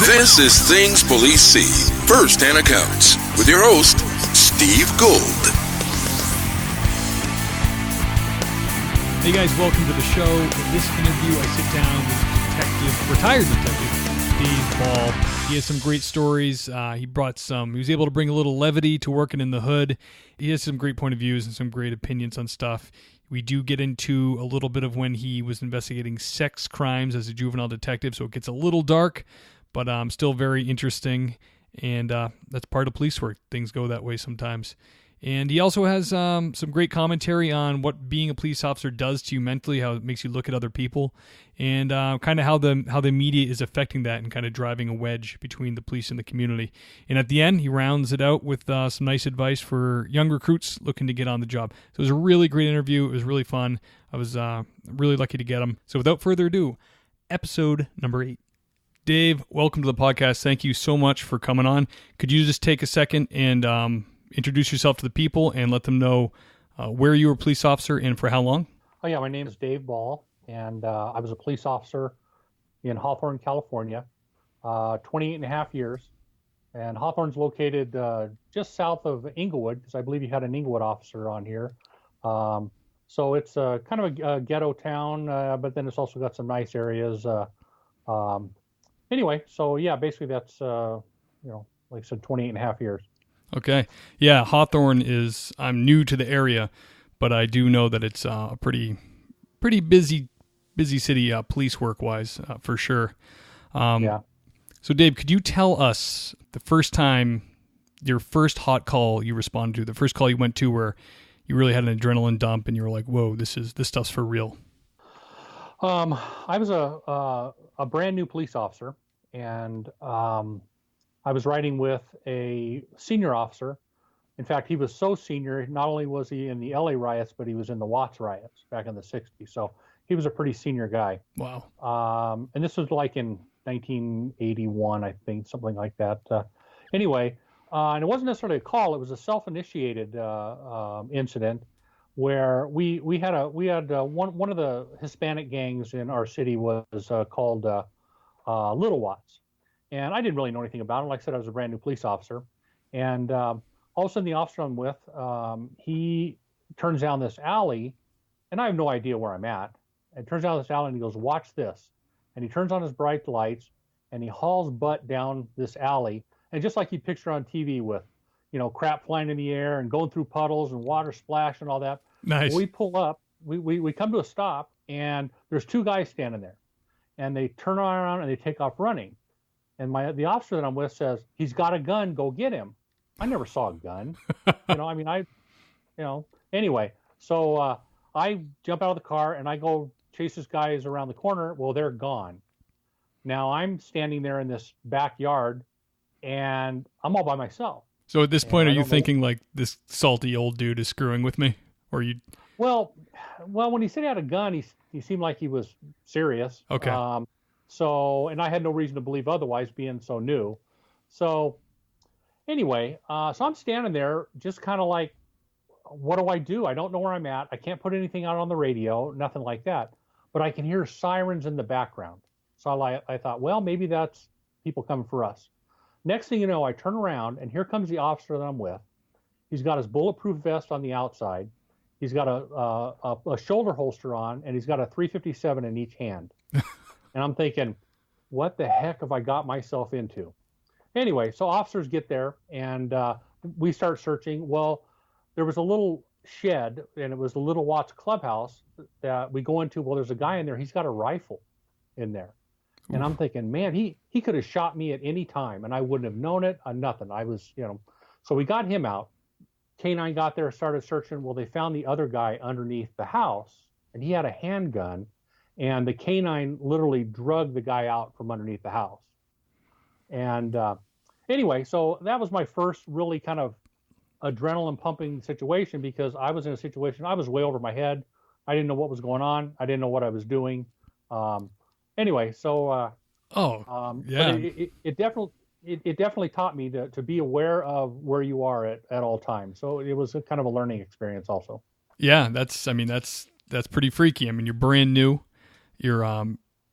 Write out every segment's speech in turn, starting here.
This is Thingspolicesee, first-hand accounts, with your host, Steve Gould. Hey guys, welcome to the show. In this interview, I sit down with retired detective Dave Ball. He has some great stories. He was able to bring a little levity to working in the hood. He has some great point of views and some great opinions on stuff. We do get into a little bit of when he was investigating sex crimes as a juvenile detective, so it gets a little dark, but still very interesting. And that's part of police work. Things go that way sometimes. And he also has some great commentary on what being a police officer does to you mentally, how it makes you look at other people, and kind of how the media is affecting that and kind of driving a wedge between the police and the community. And at the end, he rounds it out with some nice advice for young recruits looking to get on the job. So it was a really great interview. It was really fun. I was really lucky to get him. So without further ado, episode number 8. Dave, welcome to the podcast. Thank you so much for coming on. Could you just take a second and introduce yourself to the people and let them know where you were a police officer and for how long? Oh, yeah. My name is Dave Ball, and I was a police officer in Hawthorne, California, 28 and a half years. And Hawthorne's located just south of Inglewood, because I believe you had an Inglewood officer on here. So it's kind of a ghetto town, but then it's also got some nice areas. Anyway, so yeah, basically that's, like I said, 28 and a half years. Okay. Yeah, Hawthorne I'm new to the area, but I do know that it's a pretty busy city police work-wise, for sure. Yeah. So, Dave, could you tell us the first time, your first hot call you responded to, the first call you went to where you really had an adrenaline dump and you were like, whoa, this stuff's for real? I was a brand new police officer, and I was riding with a senior officer. In fact, he was so senior, not only was he in the LA riots, but he was in the Watts riots back in the 60s. So he was a pretty senior guy. Wow. And this was like in 1981, I think, something like that. Anyway, and it wasn't necessarily a call. It was a self-initiated incident where we had one of the Hispanic gangs in our city was called Little Watts. And I didn't really know anything about it. Like I said, I was a brand new police officer. And all of a sudden, the officer I'm with, he turns down this alley, and I have no idea where I'm at. And turns down this alley, and he goes, "Watch this." And he turns on his bright lights, and he hauls butt down this alley. And just like you picture on TV with, crap flying in the air and going through puddles and water splash and all that. Nice. We pull up, we come to a stop, and there's two guys standing there. And they turn around, and they take off running. And the officer that I'm with says, "He's got a gun, go get him." I never saw a gun. Anyway, so I jump out of the car and I go chase this guys around the corner. Well, they're gone. Now I'm standing there in this backyard and I'm all by myself. So at this point, are you thinking like this salty old dude is screwing with me? Or you? Well, when he said he had a gun, he seemed like he was serious. Okay. And I had no reason to believe otherwise, being so new. So anyway, so I'm standing there just kind of like, what do I do? I don't know where I'm at. I can't put anything out on the radio, nothing like that. But I can hear sirens in the background. So I thought, well, maybe that's people coming for us. Next thing you know, I turn around, and here comes the officer that I'm with. He's got his bulletproof vest on the outside. He's got a shoulder holster on, and he's got a .357 in each hand. And I'm thinking, what the heck have I got myself into? Anyway, so officers get there, and we start searching. Well, there was a little shed, and it was the Little Watts clubhouse that we go into. Well, there's a guy in there. He's got a rifle in there. Oof. And I'm thinking, man, he could have shot me at any time, and I wouldn't have known it, nothing. I was, So we got him out. K9 got there, started searching. Well, they found the other guy underneath the house, and he had a handgun. And the K9 literally drugged the guy out from underneath the house. And anyway, so that was my first really kind of adrenaline pumping situation, because I was in a situation, I was way over my head. I didn't know what was going on. I didn't know what I was doing. Anyway, so yeah, it definitely taught me to be aware of where you are at all times. So it was a kind of a learning experience also. Yeah, that's pretty freaky. I mean, you're brand new. You're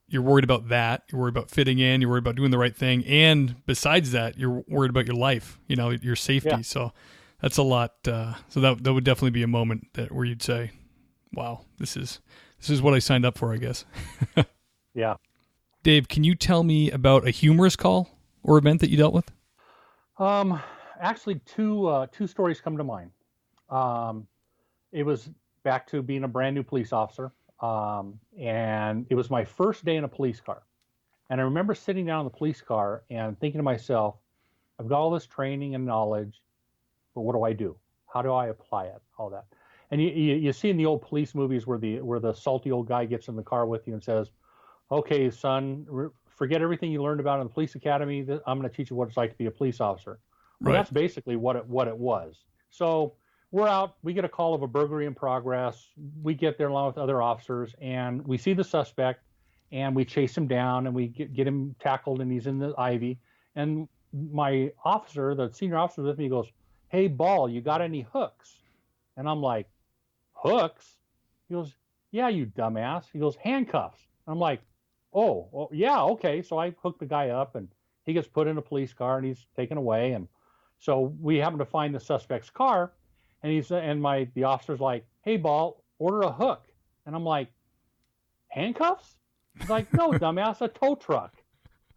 you're worried about that. You're worried about fitting in. You're worried about doing the right thing. And besides that, you're worried about your life, your safety. Yeah. So that's a lot. So that would definitely be a moment where you'd say, wow, this is what I signed up for, I guess. Yeah. Dave, can you tell me about a humorous call or event that you dealt with? Actually, two stories come to mind. It was back to being a brand new police officer. And it was my first day in a police car. And I remember sitting down in the police car and thinking to myself, I've got all this training and knowledge, but what do I do? How do I apply it? All that. And you see in the old police movies where the salty old guy gets in the car with you and says, okay, son, forget everything you learned about in the police academy. I'm going to teach you what it's like to be a police officer. Well, Right. That's basically what it was. So we're out, we get a call of a burglary in progress. We get there along with other officers and we see the suspect and we chase him down and we get him tackled and he's in the ivy. And my officer, the senior officer with me, goes, hey, Ball, you got any hooks? And I'm like, hooks? He goes, yeah, you dumbass. He goes, handcuffs. I'm like, oh, yeah, okay. So I hook the guy up and he gets put in a police car and he's taken away. And so we happen to find the suspect's car. And the officer's like, hey, Ball, order a hook. And I'm like, handcuffs? He's like, no, dumbass, a tow truck.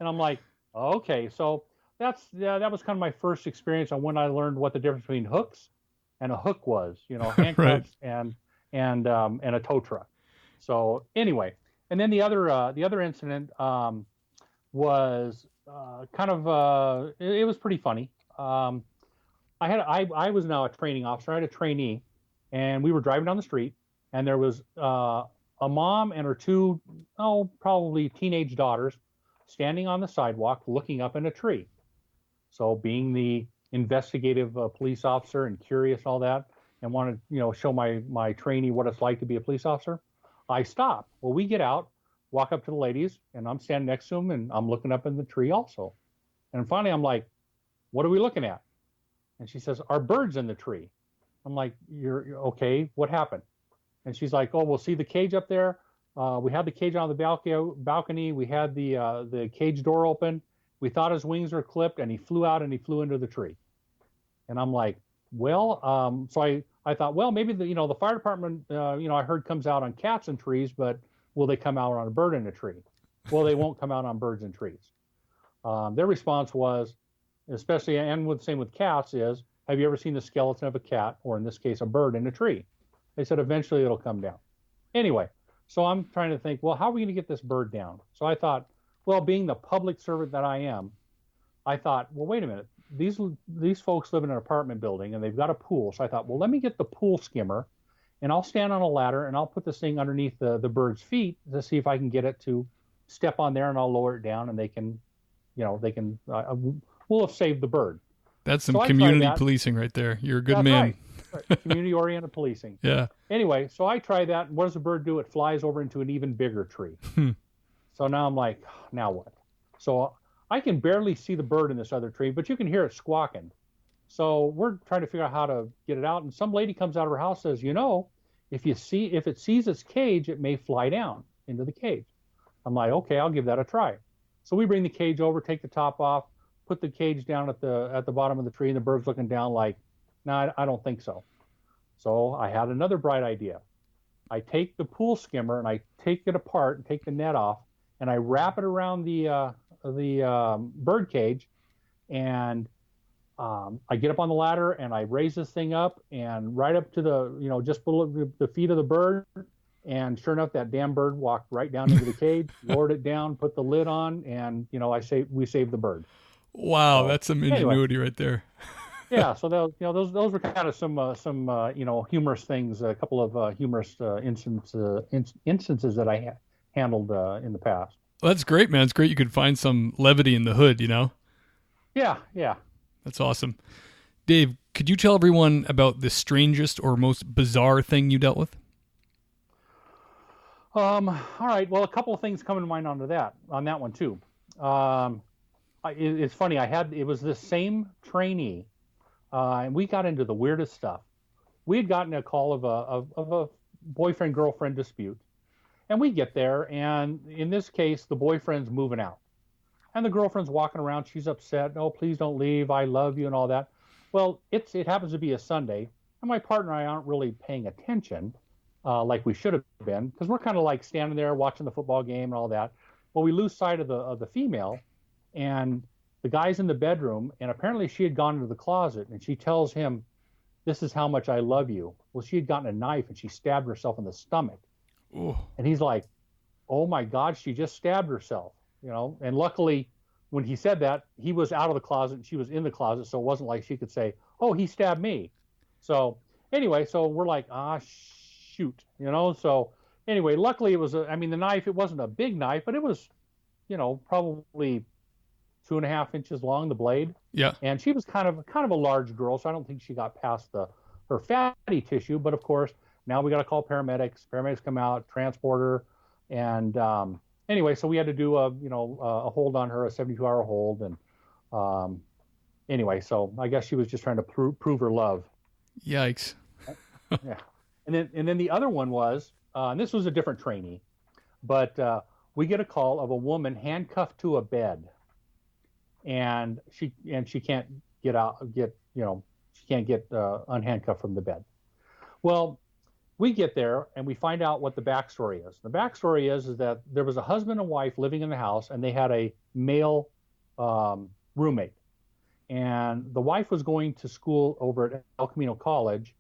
And I'm like, okay. So that was kind of my first experience on when I learned what the difference between hooks and a hook was, handcuffs Right. and a tow truck. So anyway, and then the other incident was kind of it was pretty funny. I was now a training officer. I had a trainee, and we were driving down the street, and there was a mom and her two, probably teenage daughters, standing on the sidewalk looking up in a tree. So, being the investigative police officer and curious and all that, and wanted show my trainee what it's like to be a police officer, I stop. Well, we get out, walk up to the ladies, and I'm standing next to them, and I'm looking up in the tree also. And finally, I'm like, "What are we looking at?" And she says, "Our bird's in the tree." I'm like, "You're okay? What happened?" And she's like, "Oh, we'll see the cage up there. We had the cage on the balcony. We had the cage door open. We thought his wings were clipped, and he flew out and he flew into the tree." And I'm like, "Well," so I thought, well, maybe the fire department, I heard comes out on cats and trees, but will they come out on a bird in a tree? Well, they won't come out on birds and trees. Their response was, especially, and same with cats, is, have you ever seen the skeleton of a cat, or in this case, a bird in a tree? They said, eventually it'll come down. Anyway, so I'm trying to think, well, how are we going to get this bird down? So I thought, well, being the public servant that I am, I thought, well, wait a minute. These folks live in an apartment building and they've got a pool. So I thought, well, let me get the pool skimmer and I'll stand on a ladder and I'll put this thing underneath the bird's feet to see if I can get it to step on there, and I'll lower it down and they can we'll have saved the bird. That's some So community policing right there. You're a good That's man. Right. Community-oriented policing. Yeah. Anyway, so I try that. And what does the bird do? It flies over into an even bigger tree. So now I'm like, now what? So I can barely see the bird in this other tree, but you can hear it squawking. So we're trying to figure out how to get it out. And some lady comes out of her house and says, if it sees its cage, it may fly down into the cage. I'm like, okay, I'll give that a try. So we bring the cage over, take the top off, put the cage down at the bottom of the tree, and the bird's looking down like, no, I don't think so. So I had another bright idea. I take the pool skimmer and I take it apart and take the net off, and I wrap it around the bird cage, and I get up on the ladder and I raise this thing up and right up to the just below the feet of the bird, and sure enough, that damn bird walked right down into the cage, lowered it down, put the lid on, and we saved the bird. Wow, So, that's some ingenuity right there. Yeah, so those were kind of some humorous things, a couple of humorous instances that I handled in the past. Well, that's great, man. It's great you could find some levity in the hood, Yeah. That's awesome. Dave, could you tell everyone about the strangest or most bizarre thing you dealt with? All right. Well, a couple of things come to mind on that one too. It's funny. It was the same trainee, and we got into the weirdest stuff. We had gotten a call of a boyfriend-girlfriend dispute, And we get there, and in this case, the boyfriend's moving out. And the girlfriend's walking around. She's upset. "No, please don't leave. I love you," and all that. Well, it happens to be a Sunday, and my partner and I aren't really paying attention like we should have been, because we're kind of like standing there watching the football game and all that. Well, we lose sight of the female, and the guy's in the bedroom, and apparently she had gone into the closet, and she tells him, "This is how much I love you." Well, she had gotten a knife, and she stabbed herself in the stomach. Ooh. And he's like, "Oh my God, she just stabbed herself." And luckily when he said that, he was out of the closet and she was in the closet. So it wasn't like she could say, "Oh, he stabbed me." So anyway, so we're like, shoot, so anyway, luckily it was the knife, it wasn't a big knife, but it was, probably 2.5 inches long, the blade. Yeah. And she was kind of a large girl. So I don't think she got past her fatty tissue, but of course, now we got to call paramedics. Paramedics come out, transport her, and anyway, so we had to do a hold on her, a 72-hour hold, and anyway, so I guess she was just trying to prove her love. Yikes! Yeah, and then the other one was, and this was a different trainee, but we get a call of a woman handcuffed to a bed, and she can't get she can't get unhandcuffed from the bed. Well, we get there and we find out what the backstory is. The backstory is that there was a husband and wife living in the house, and they had a male roommate. And the wife was going to school over at El Camino College,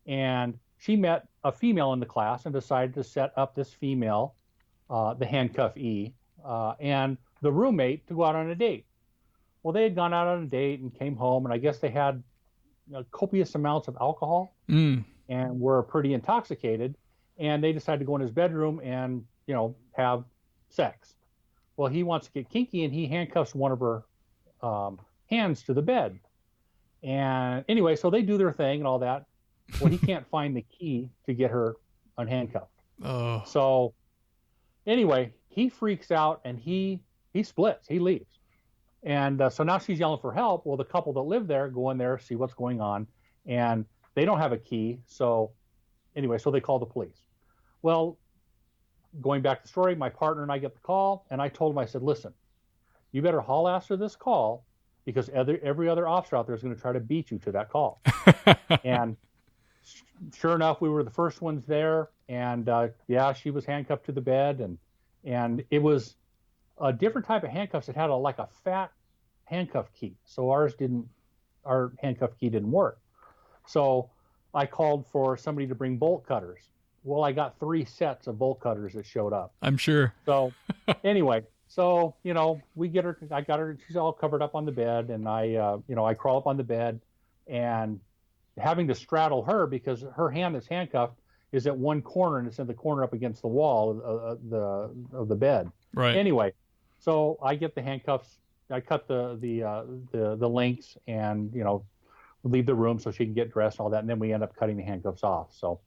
and she met a female in the class and decided to set up this female, the handcuff E, and the roommate to go out on a date. Well, they had gone out on a date and came home, and I guess they had copious amounts of alcohol. And were pretty intoxicated, and they decided to go in his bedroom and, have sex. Well, he wants to get kinky, and he handcuffs one of her hands to the bed. And anyway, so they do their thing and all that. Well, he can't find the key to get her unhandcuffed. Oh. So anyway, he freaks out, and he splits. He leaves. And so now she's yelling for help. Well, the couple that live there go in there, see what's going on, and they don't have a key. So anyway, so they call the police. Well, going back to the story, my partner and I get the call, and I told him, I said, "Listen, you better haul ass to this call, because every other officer out there is going to try to beat you to that call." And sure enough, we were the first ones there, and she was handcuffed to the bed, and it was a different type of handcuffs. It had a fat handcuff key. So our handcuff key didn't work. So I called for somebody to bring bolt cutters. Well, I got 3 sets of bolt cutters that showed up. I'm sure. So anyway, we get her, I got her, she's all covered up on the bed, and I crawl up on the bed, and having to straddle her because her hand that's handcuffed is at one corner, and it's in the corner up against the wall of the bed. Right. Anyway, so I get the handcuffs, I cut the links, and leave the room so she can get dressed and all that, and then we end up cutting the handcuffs off. So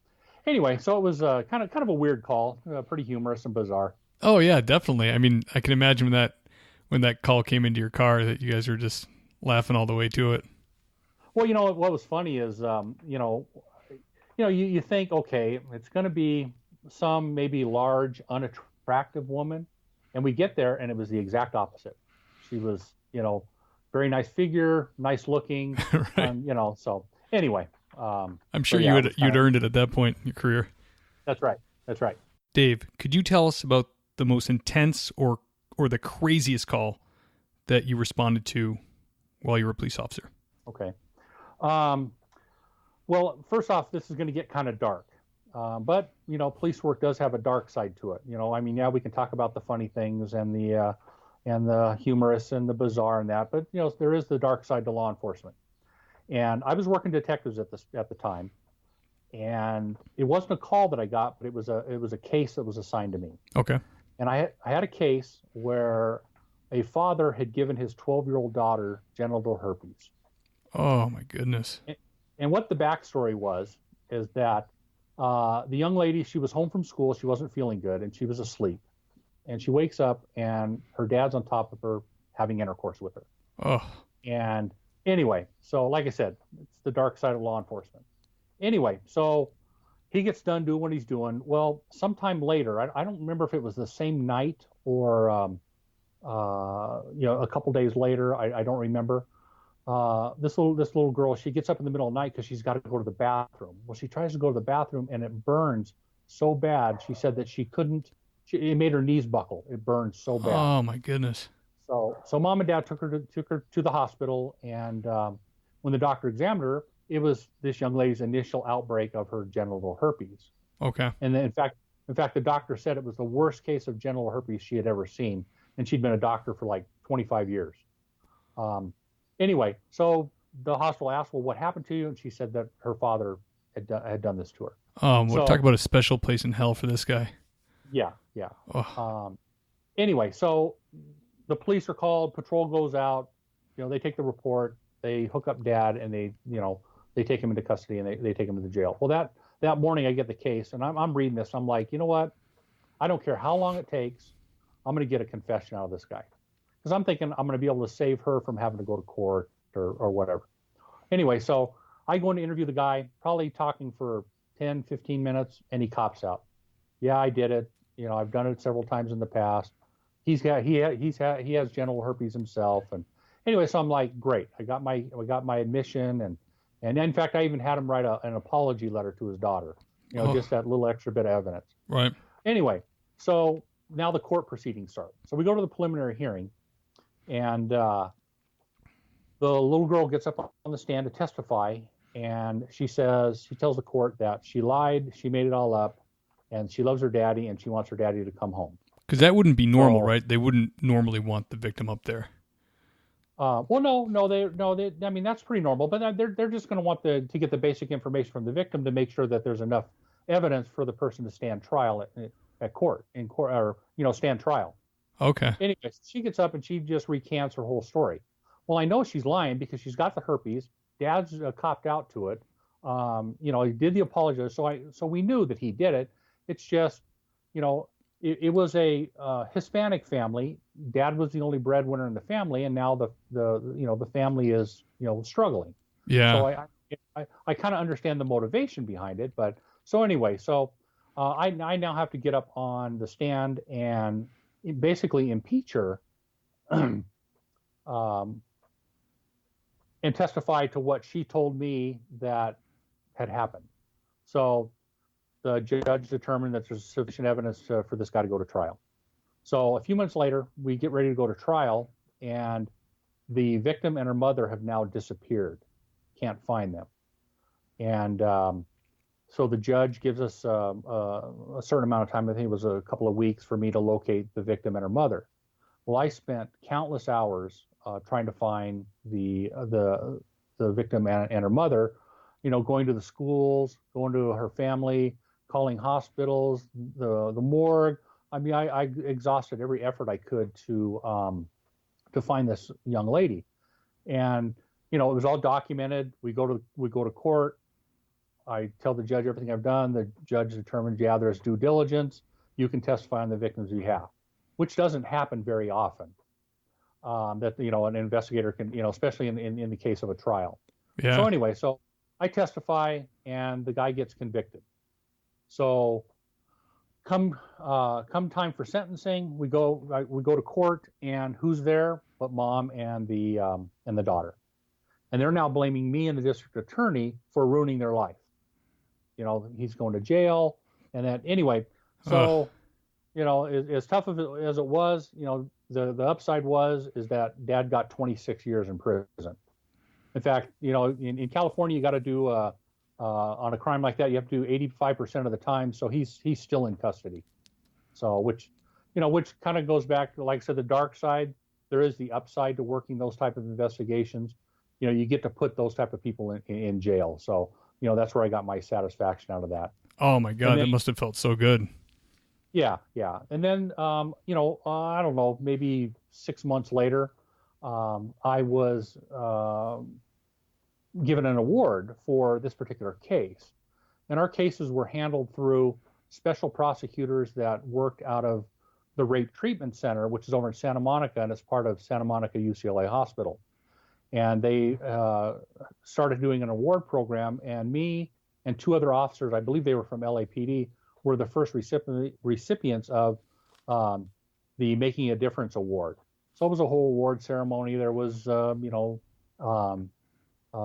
anyway, so it was kind of a weird call, pretty humorous and bizarre. Oh yeah, definitely. I mean, I can imagine when that call came into your car that you guys were just laughing all the way to it. Well, what was funny is you think, okay, it's going to be some maybe large, unattractive woman, and we get there and it was the exact opposite. She was very nice figure, nice looking, right. So anyway. I'm sure you'd earned it at that point in your career. That's right. Dave, could you tell us about the most intense or the craziest call that you responded to while you were a police officer? Okay. Well, first off, this is going to get kind of dark. But police work does have a dark side to it. We can talk about the funny things and the humorous and the bizarre and that, but there is the dark side to law enforcement. And I was working detectives at the time, and it wasn't a call that I got, but it was a case that was assigned to me. Okay. And I had a case where a father had given his 12-year-old daughter genital herpes. Oh my goodness. And what the backstory is that the young lady, she was home from school, she wasn't feeling good, and she was asleep. And she wakes up, and her dad's on top of her having intercourse with her. Oh. And anyway, so like I said, it's the dark side of law enforcement. Anyway, so he gets done doing what he's doing. Well, sometime later, I don't remember if it was the same night or, a couple days later. I don't remember. This little girl, she gets up in the middle of the night because she's got to go to the bathroom. Well, she tries to go to the bathroom and it burns so bad. She said that she couldn't. It made her knees buckle. It burned so bad. Oh my goodness. So mom and dad took her to the hospital, and when the doctor examined her, it was this young lady's initial outbreak of her genital herpes. Okay. And then, in fact, the doctor said it was the worst case of genital herpes she had ever seen, and she'd been a doctor for like 25 years. Anyway, so the hospital asked, well, what happened to you? And she said that her father had done this to her. Talk about a special place in hell for this guy. Yeah. Anyway, so the police are called, patrol goes out, they take the report, they hook up dad, and they take him into custody and they take him to the jail. Well, that morning I get the case, and I'm reading this. I'm like, you know what? I don't care how long it takes. I'm going to get a confession out of this guy. Because I'm thinking I'm going to be able to save her from having to go to court or whatever. Anyway, so I go in to interview the guy, probably talking for 10, 15 minutes, and he cops out. Yeah, I did it. I've done it several times in the past. He has genital herpes himself, and anyway, so I'm like, great. I got my admission, and in fact, I even had him write an apology letter to his daughter. Just that little extra bit of evidence. Right. Anyway, so now the court proceedings start. So we go to the preliminary hearing, and the little girl gets up on the stand to testify, and she tells the court that she lied, she made it all up, and she loves her daddy, and she wants her daddy to come home. Because that wouldn't be normal, right? They wouldn't normally want the victim up there. I mean, that's pretty normal, but they're just going to want to get the basic information from the victim to make sure that there's enough evidence for the person to stand trial at court, or stand trial. Okay. Anyway, she gets up and she just recants her whole story. Well, I know she's lying because she's got the herpes. Dad's copped out to it. He did the apology, so we knew that he did it. It's just, it was a Hispanic family. Dad was the only breadwinner in the family, and now the family is struggling. Yeah. So I kind of understand the motivation behind it, but so anyway, I now have to get up on the stand and basically impeach her, and testify to what she told me that had happened. So the judge determined that there's sufficient evidence for this guy to go to trial. So a few months later, we get ready to go to trial, and the victim and her mother have now disappeared. Can't find them. And so the judge gives us a certain amount of time. I think it was a couple of weeks for me to locate the victim and her mother. Well, I spent countless hours trying to find the victim and her mother, going to the schools, going to her family, calling hospitals, the morgue. I mean, I exhausted every effort I could to find this young lady, and it was all documented. We go to court. I tell the judge everything I've done. The judge determines, yeah, there's due diligence. You can testify on the victim's behalf, which doesn't happen very often. That an investigator can, especially in the case of a trial. Yeah. So anyway, so I testify, and the guy gets convicted. So come time for sentencing, we go to court, and who's there but mom and the daughter, and they're now blaming me and the district attorney for ruining their life. He's going to jail, and that anyway. So, as tough as it was, the upside is that Dad got 26 years in prison. In fact, in California, you got to do on a crime like that, you have to do 85% of the time. So he's still in custody. So which kind of goes back to, like I said, the dark side. There is the upside to working those type of investigations. You get to put those type of people in jail. So that's where I got my satisfaction out of that. Oh my God, that must have felt so good. Yeah. And then, I don't know, maybe 6 months later, I was given an award for this particular case. And our cases were handled through special prosecutors that worked out of the Rape Treatment Center, which is over in Santa Monica, and it's part of Santa Monica UCLA Hospital. And they started doing an award program, and me and 2 other officers, I believe they were from LAPD, were the first recipients of the Making a Difference Award. So it was a whole award ceremony. There was,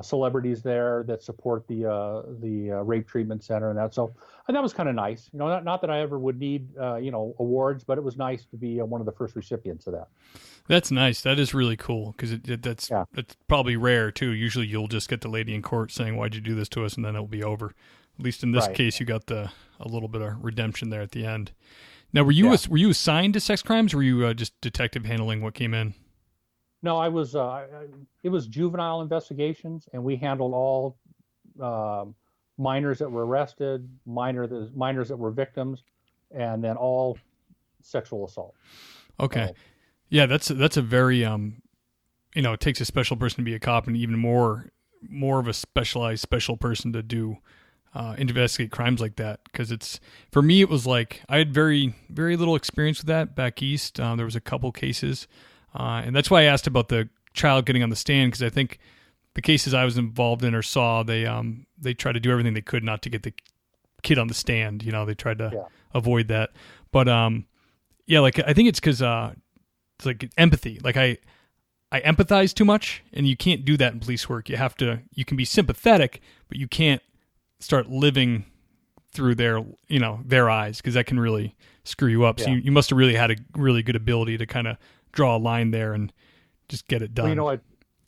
celebrities there that support the rape treatment center and that. So and that was kind of nice. Not that I ever would need awards, but it was nice to be one of the first recipients of that. That's nice. That is really cool because that's probably rare too. Usually you'll just get the lady in court saying, "Why'd you do this to us?" and then it'll be over. At least in this case, you got a little bit of redemption there at the end. Now, were you assigned to sex crimes, or were you just detective handling what came in? No, I was. It was juvenile investigations, and we handled all minors that were arrested, minors that were victims, and then all sexual assault. Okay, so, yeah, that's a very it takes a special person to be a cop, and even more of a special person to do investigate crimes like that. Because for me, it was like I had very very little experience with that back east. There was a couple cases. And that's why I asked about the child getting on the stand, because I think the cases I was involved in or saw, they tried to do everything they could not to get the kid on the stand. They tried to avoid that. But like I think it's because it's like empathy. Like I empathize too much, and you can't do that in police work. You can be sympathetic, but you can't start living through their eyes, because that can really screw you up. So you must have really had a really good ability to kind of draw a line there and just get it done. Well,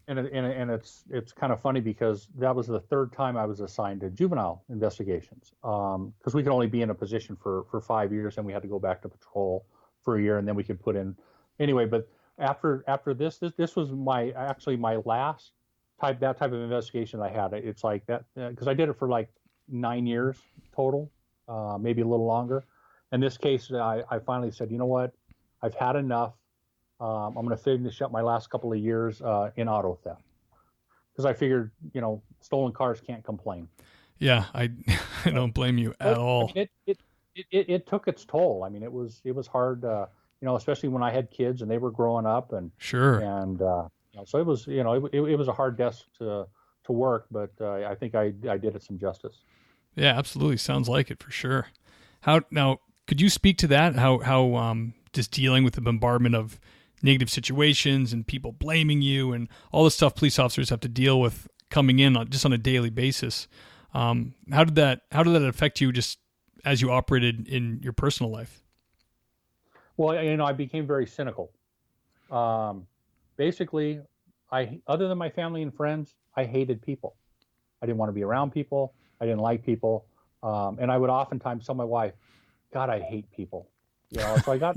and it's kind of funny because that was the 3rd time I was assigned to juvenile investigations, because we could only be in a position for 5 years, and we had to go back to patrol for a year, and then we could put in anyway. But after this was my last type of investigation I had. It's like that because I did it for like 9 years total, maybe a little longer. In this case, I finally said, you know what, I've had enough. I'm going to finish up my last couple of years in auto theft, because I figured, stolen cars can't complain. Yeah, I don't blame you at all. I mean, it took its toll. I mean, it was hard, especially when I had kids and they were growing up, and sure, and so it was, it was a hard desk to work, but I think I did it some justice. Yeah, absolutely, sounds like it for sure. Now, could you speak to that? How just dealing with the bombardment of negative situations and people blaming you and all the stuff police officers have to deal with coming in just on a daily basis. How did that affect you just as you operated in your personal life? Well, I became very cynical. Basically, other than my family and friends, I hated people. I didn't want to be around people. I didn't like people. And I would oftentimes tell my wife, God, I hate people. So I got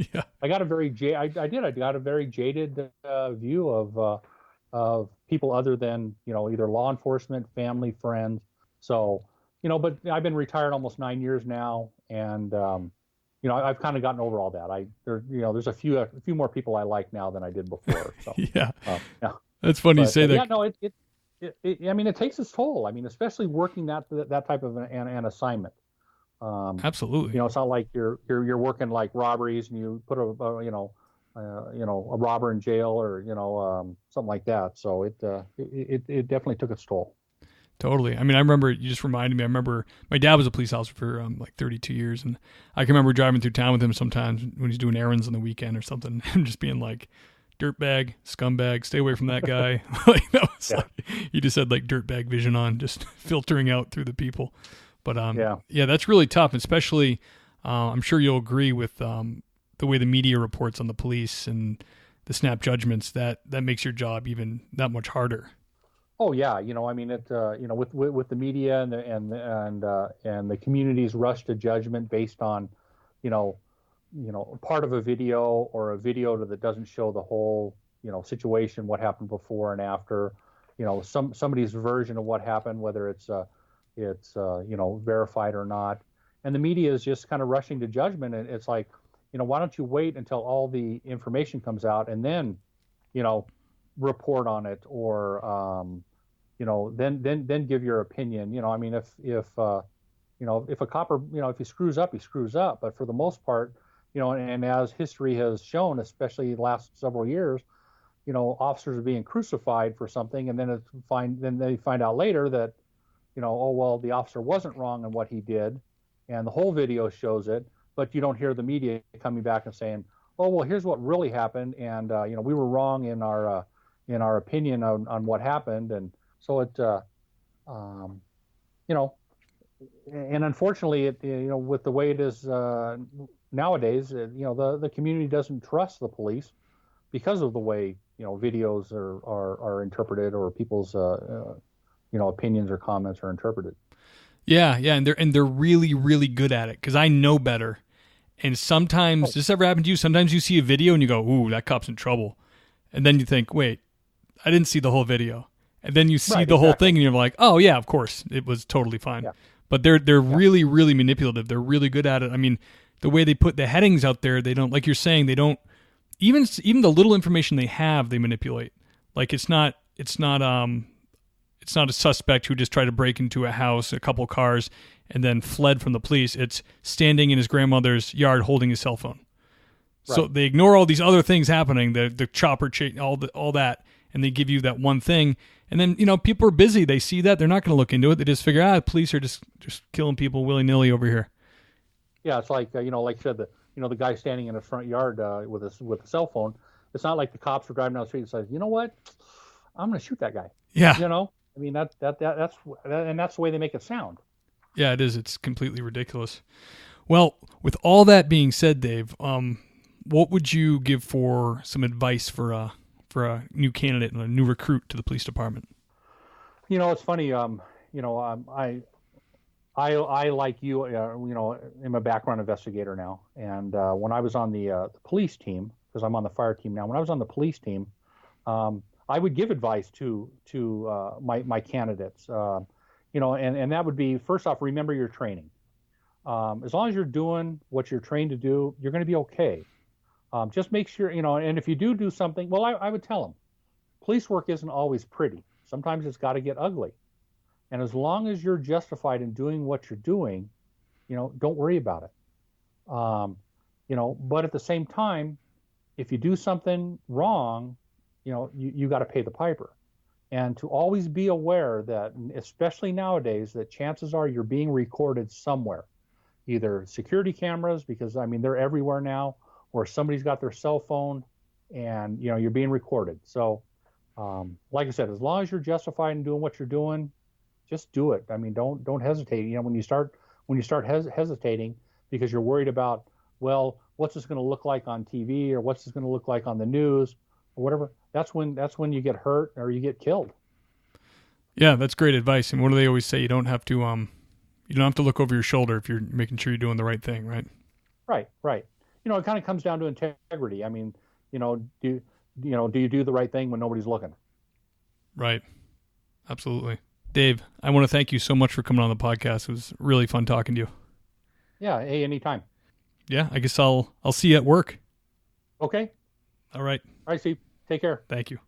a very jaded view of people other than either law enforcement, family, friends. So but I've been retired almost 9 years now, and I've kind of gotten over all that. There's a few more people I like now than I did before. So yeah, that's funny you say that. Yeah, no, it takes its toll. I mean, especially working that type of an assignment. Absolutely. It's not like you're working like robberies and you put a robber in jail or something like that. So it definitely took its toll. Totally. I mean, I remember, you just reminded me, I remember my dad was a police officer for like 32 years, and I can remember driving through town with him sometimes when he's doing errands on the weekend or something, and just being like, dirtbag, scumbag, stay away from that guy. Like that was like, he just had like dirtbag vision on, just filtering out through the people. But yeah, that's really tough, especially I'm sure you'll agree with the way the media reports on the police and the snap judgments. That makes your job even that much harder. Oh yeah, I mean it. With the media and the community's rush to judgment based on, part of a video or a video that doesn't show the whole situation, what happened before and after, somebody's version of what happened, whether it's verified or not, and the media is just kind of rushing to judgment. And it's like, why don't you wait until all the information comes out and then, report on it, or then give your opinion. I mean, if a copper, if he screws up, he screws up. But for the most part, and as history has shown, especially the last several years, officers are being crucified for something, and then they find out later that oh, well, the officer wasn't wrong in what he did, and the whole video shows it, but you don't hear the media coming back and saying, oh, well, here's what really happened, and we were wrong in our opinion on what happened, and so it, and unfortunately, with the way it is nowadays, the community doesn't trust the police because of the way videos are interpreted, or people's opinions or comments are interpreted. Yeah, and they're really, really good at it, because I know better. And sometimes, does this ever happen to you? Sometimes you see a video and you go, ooh, that cop's in trouble. And then you think, wait, I didn't see the whole video. And then you see the whole thing and you're like, oh, yeah, of course, it was totally fine. Yeah. But they're really, really manipulative. They're really good at it. I mean, the way they put the headings out there, they don't, like you're saying, they don't, even the little information they have, they manipulate. Like it's not a suspect who just tried to break into a house, a couple cars, and then fled from the police. It's standing in his grandmother's yard holding his cell phone. Right. So they ignore all these other things happening, the chopper, all that, and they give you that one thing. And then, people are busy. They see that. They're not going to look into it. They just figure, police are just killing people willy-nilly over here. Yeah, it's like, like you said, the guy standing in his front yard with a cell phone. It's not like the cops are driving down the street and says, you know what? I'm going to shoot that guy. Yeah. I mean, that's the way they make it sound. Yeah, it is. It's completely ridiculous. Well, with all that being said, Dave, what would you give for some advice for a new candidate and a new recruit to the police department? It's funny. I like you. I'm a background investigator now, and when I was on the police team, because I'm on the fire team now, when I was on the police team, I would give advice to my candidates. And that would be, first off, remember your training. As long as you're doing what you're trained to do, you're going to be okay. Just make sure, and if you do something, well, I would tell them, police work isn't always pretty. Sometimes it's got to get ugly. And as long as you're justified in doing what you're doing, don't worry about it. But at the same time, if you do something wrong, you got to pay the piper. And to always be aware that, especially nowadays, that chances are you're being recorded somewhere, either security cameras, because they're everywhere now, or somebody's got their cell phone, and you're being recorded. So, like I said, as long as you're justified in doing what you're doing, just do it. Don't hesitate. When you start hesitating because you're worried about, well, what's this going to look like on TV, or what's this going to look like on the news, or whatever. That's when you get hurt or you get killed. Yeah, that's great advice. And what do they always say? You don't have to look over your shoulder if you're making sure you're doing the right thing, right? Right. It kind of comes down to integrity. Do you do the right thing when nobody's looking? Right. Absolutely. Dave, I want to thank you so much for coming on the podcast. It was really fun talking to you. Yeah. Hey, anytime. Yeah. I guess I'll see you at work. Okay. All right. All right, Steve. Take care. Thank you.